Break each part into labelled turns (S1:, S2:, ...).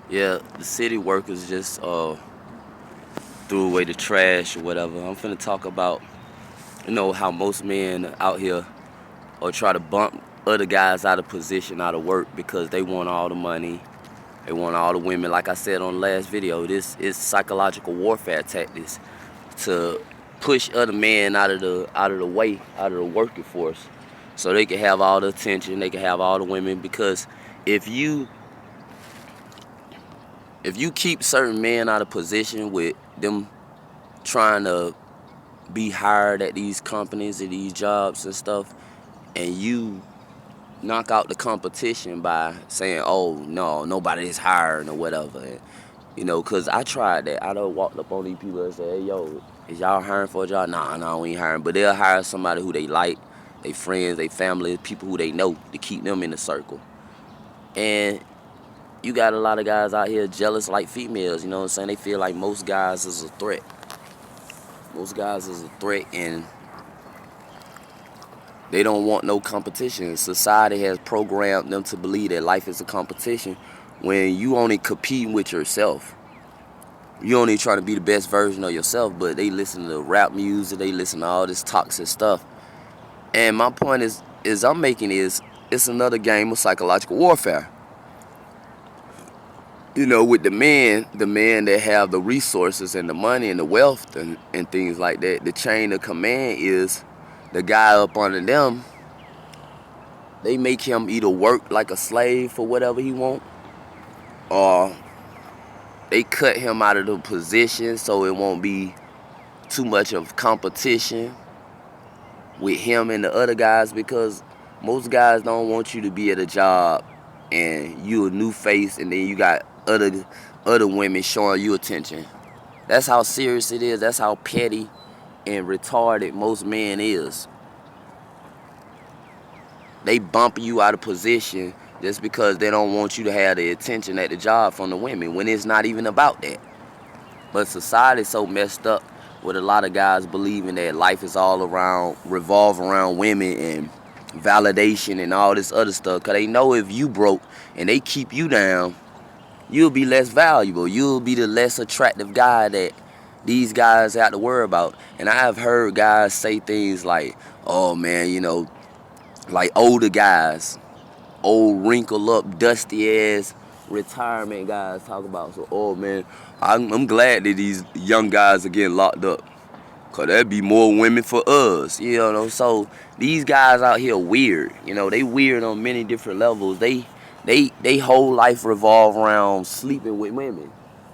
S1: Yeah, the city workers just threw away the trash or whatever. I'm finna talk about, how most men out here or try to bump other guys out of position, out of work because they want all the money. They want all the women. Like I said on the last video, this is psychological warfare tactics to push other men out of the way, out of the working force, so they can have all the attention, they can have all the women. Because if you if you keep certain men out of position with them trying to be hired at these companies and these jobs and stuff, and you knock out the competition by saying, "Oh no, nobody is hiring" or whatever. And, cause I tried that. I done walked up on these people and said, "Hey, yo, is y'all hiring for a job?" Nah, nah, we ain't hiring. But they'll hire somebody who they like, they friends, they family, people who they know to keep them in the circle. And you got a lot of guys out here jealous like females. You know what I'm saying? They feel like most guys is a threat. Most guys is a threat, and they don't want no competition. Society has programmed them to believe that life is a competition when you only competing with yourself. You only trying to be the best version of yourself, but they listen to rap music, they listen to all this toxic stuff. And my point is I'm making is it's another game of psychological warfare. With the men that have the resources and the money and the wealth and things like that, the chain of command is the guy up under them. They make him either work like a slave for whatever he want, or they cut him out of the position so it won't be too much of competition with him and the other guys, because most guys don't want you to be at a job and you a new face and then you got other women showing you attention. That's how serious it is. That's how petty and retarded most men is. They bump you out of position just because they don't want you to have the attention at the job from the women, when it's not even about that. But society's so messed up with a lot of guys believing that life is all around, revolve around women and validation and all this other stuff. Because they know if you broke and they keep you down, you'll be less valuable. You'll be the less attractive guy that these guys have to worry about. And I have heard guys say things like, "Oh man, like older guys, old wrinkle up, dusty ass retirement guys talk about. So, oh man, I'm glad that these young guys are getting locked up, cause there'd be more women for us, So these guys out here weird, they weird on many different levels. They whole life revolve around sleeping with women.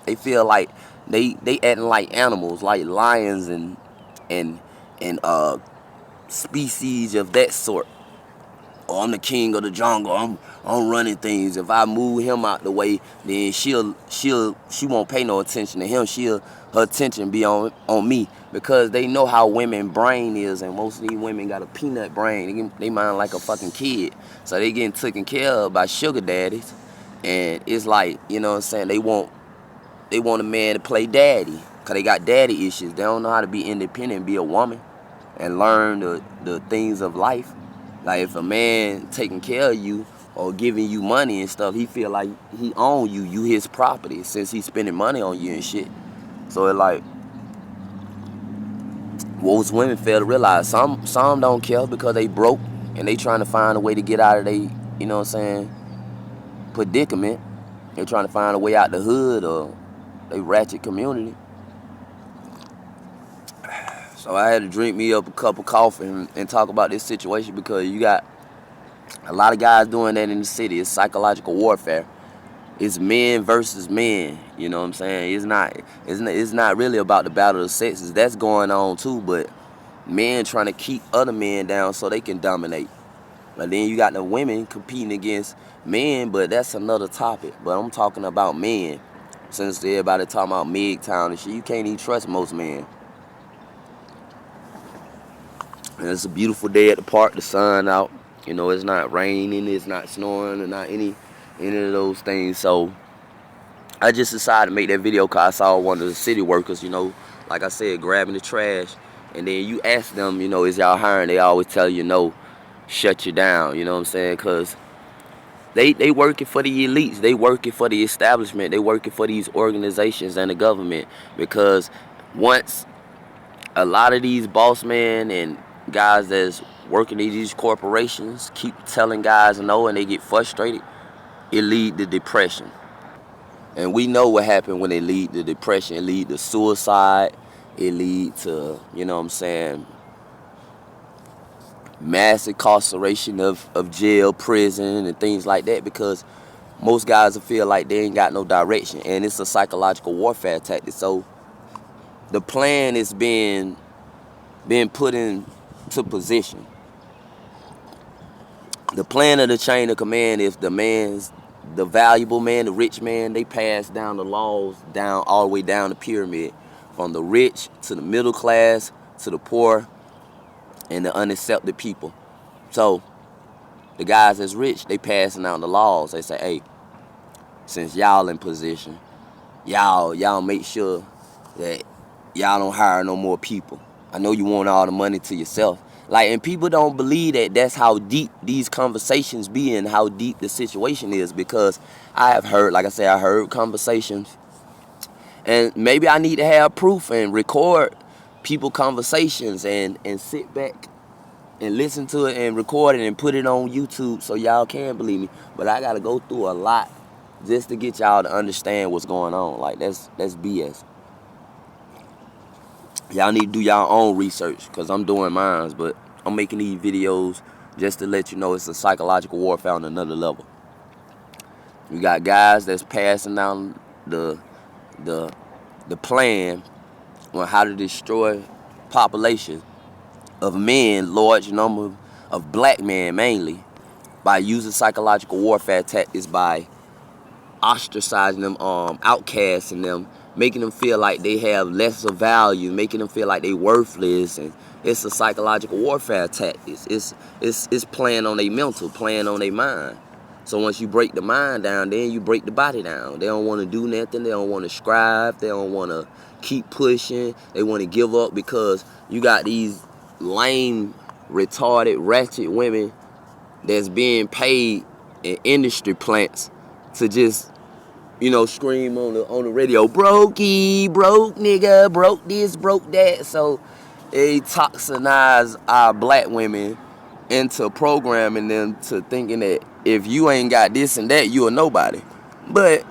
S1: They feel like they acting like animals, like lions and species of that sort. "Oh, I'm the king of the jungle. I'm running things. If I move him out the way, then she won't pay no attention to him. Her attention be on me." Because they know how women brain is, and most of these women got a peanut brain. They mind like a fucking kid. So they getting taken care of by sugar daddies. And it's like, what I'm saying, they want a man to play daddy. Cause they got daddy issues. They don't know how to be independent and be a woman and learn the things of life. Like if a man taking care of you or giving you money and stuff, he feel like he own you. You his property since he's spending money on you and shit. So it like most women fail to realize some don't care because they broke and they trying to find a way to get out of they, predicament. They trying to find a way out the hood or they ratchet community. So I had to drink me up a cup of coffee and talk about this situation, because you got a lot of guys doing that in the city. It's psychological warfare. It's men versus men. You know what I'm saying? It's not really about the battle of the sexes. That's going on too, but men trying to keep other men down so they can dominate. But then you got the women competing against men, but that's another topic. But I'm talking about men. Since everybody talking about Mgtow and shit, you can't even trust most men. And it's a beautiful day at the park, the sun out. It's not raining, it's not snowing, or not any of those things. So I just decided to make that video because I saw one of the city workers, like I said, grabbing the trash. And then you ask them, is y'all hiring? They always tell you no, shut you down, you know what I'm saying? Because They working for the elites. They working for the establishment. They working for these organizations and the government. Because once a lot of these boss men and guys that's working in these corporations keep telling guys no and they get frustrated, it lead to depression. And we know what happened when it lead to depression. It lead to suicide. It lead to, you know what I'm saying, mass incarceration of jail, prison, and things like that, because most guys will feel like they ain't got no direction. And it's a psychological warfare tactic. So the plan is being put into position. The plan of the chain of command is the valuable man, the rich man, they pass down the laws down all the way down the pyramid, from the rich to the middle class to the poor and the unaccepted people. So the guys that's rich, they passing out the laws. They say, hey, since y'all in position, y'all make sure that y'all don't hire no more people. I know you want all the money to yourself. Like, and people don't believe that that's how deep these conversations be and how deep the situation is, because I have heard, like I said, I heard conversations, and maybe I need to have proof and record people conversations and sit back and listen to it and record it and put it on YouTube so y'all can believe me. But I gotta go through a lot just to get y'all to understand what's going on. Like, that's BS. Y'all need to do y'all own research, because I'm doing mine, but I'm making these videos just to let you know it's a psychological warfare on another level. You got guys that's passing down the plan on how to destroy population of men, large number of black men mainly, by using psychological warfare tactics, by ostracizing them, outcasting them, making them feel like they have less of value, making them feel like they worthless. And it's a psychological warfare tactics. It's playing on their mental, playing on their mind. So once you break the mind down, then you break the body down. They don't want to do nothing. They don't want to strive. They don't want to keep pushing. They want to give up, because you got these lame, retarded, ratchet women that's being paid in industry plants to just, scream on the radio, brokey, broke nigga, broke this, broke that. So they toxinize our black women into programming them to thinking that if you ain't got this and that, you a nobody. But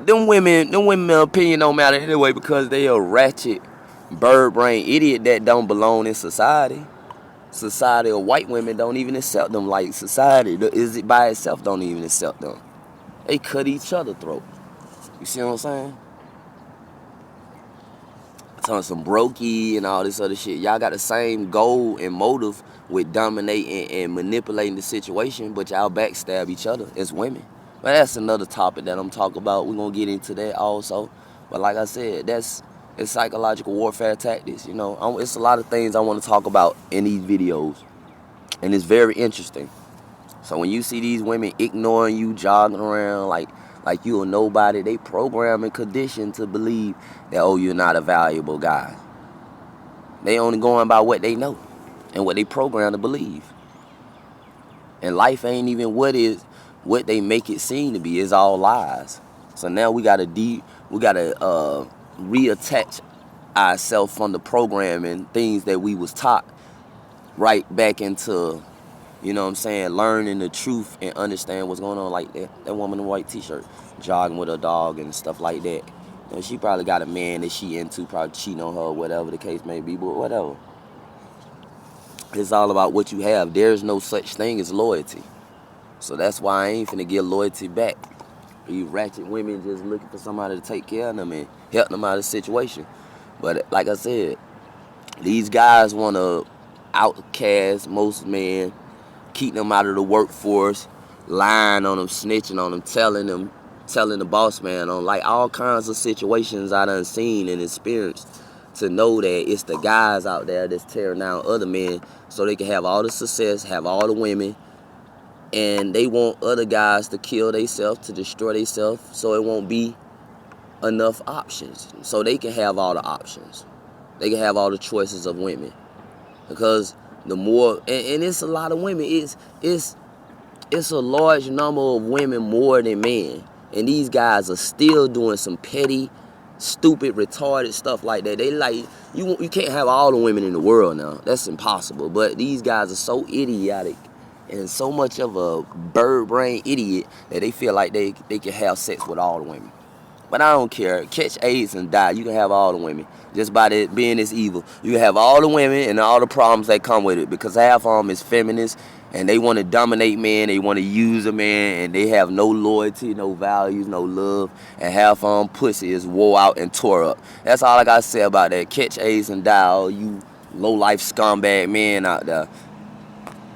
S1: them women opinion don't matter anyway, because they a ratchet, bird brain idiot that don't belong in society. Society of white women don't even accept them. Like, society is it by itself don't even accept them. They cut each other throat. You see what I'm saying? Telling some brokey and all this other shit. Y'all got the same goal and motive with dominating and manipulating the situation, but y'all backstab each other as women. But that's another topic that I'm talking about. We're going to get into that also. But like I said, it's psychological warfare tactics. It's a lot of things I want to talk about in these videos. And it's very interesting. So when you see these women ignoring you, jogging around like you a nobody, they program and conditioned to believe that, oh, you're not a valuable guy. They only going by what they know and what they program to believe. And life ain't even what they make it seem to be. It's all lies. So now we gotta reattach ourselves from the programming, things that we was taught, right back into, learning the truth and understand what's going on. Like that woman in a white t-shirt jogging with her dog and stuff like that. She probably got a man that she into, probably cheating on her, whatever the case may be, but whatever. It's all about what you have. There's no such thing as loyalty. So that's why I ain't finna give loyalty back. These ratchet women just looking for somebody to take care of them and help them out of the situation. But like I said, these guys want to outcast most men, keep them out of the workforce, lying on them, snitching on them, telling the boss man on, like, all kinds of situations I done seen and experienced, to know that it's the guys out there that's tearing down other men so they can have all the success, have all the women, and they want other guys to kill themselves, to destroy themselves, so it won't be enough options, so they can have all the options. They can have all the choices of women. Because the more, and it's a lot of women, it's it's a large number of women more than men. And these guys are still doing some petty, stupid, retarded stuff like that. They like, you can't have all the women in the world now. That's impossible. But these guys are so idiotic and so much of a bird brain idiot that they feel like they can have sex with all the women. But I don't care. Catch AIDS and die. You can have all the women. Just by it being this evil. You can have all the women and all the problems that come with it. Because half of them is feminists. And they want to dominate men. They want to use a man. And they have no loyalty, no values, no love. And half of them pussy is wore out and tore up. That's all I got to say about that. Catch AIDS and die. All you low-life scumbag men out there.